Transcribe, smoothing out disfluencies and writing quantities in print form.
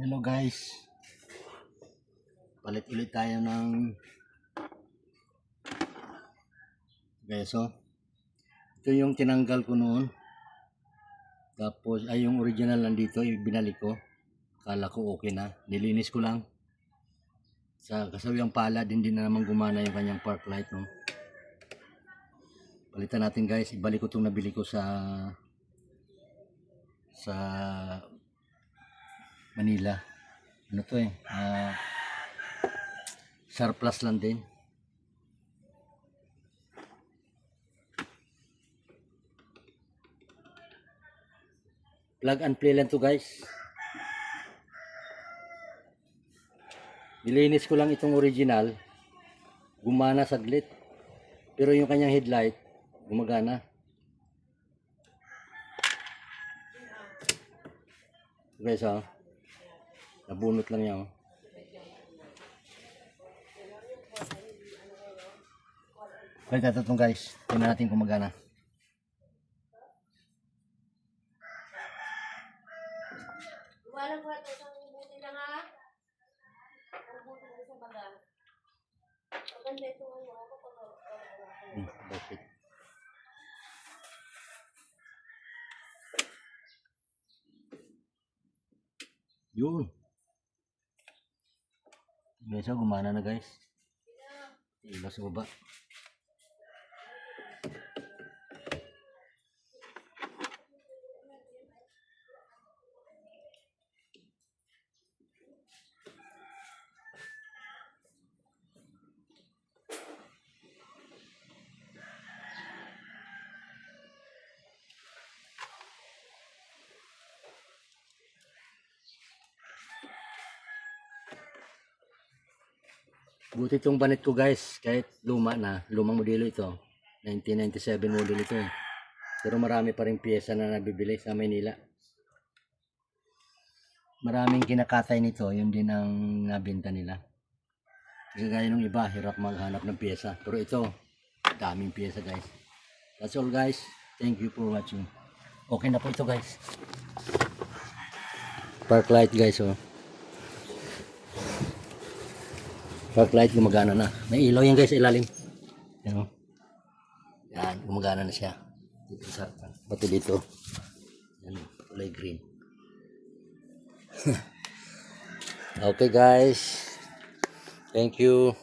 Hello guys, palit ulit tayo ng beso. Ito yung tinanggal ko noon, tapos ay yung original nandito, binalik ko. Kala ko okay na, nilinis ko lang. Sa kasawiang pala din na naman gumana yung kanyang park light, no? Palitan natin guys, ibalik ko itong nabili ko sa Manila. Ano to surplus lang din. Plug and play lang to guys. Nilinis ko lang itong original, gumana saglit, pero yung kanyang headlight gumagana. Guys, nabunot lang yan. Balik natin itong guys, tingnan natin kung magana. Bakit? Yun. Guys, gumana na guys. Ilaw sa baba. Buti itong banet ko guys, kahit luma na, lumang modelo ito. 1997 model ito Pero marami pa rin pyesa na nabibili sa Maynila. Maraming kinakatay nito, yun din ang nabenta nila. Kasi gaya ng iba, hirap maghanap ng pyesa. Pero ito, daming pyesa guys. That's all guys. Thank you for watching. Okay na po ito guys. Park light guys, Park light gumagana na. May ilaw yan guys sa ilalim. Yan, yan, gumagana na siya. Dito sa pati dito. Yan, kulay green. Okay guys. Thank you.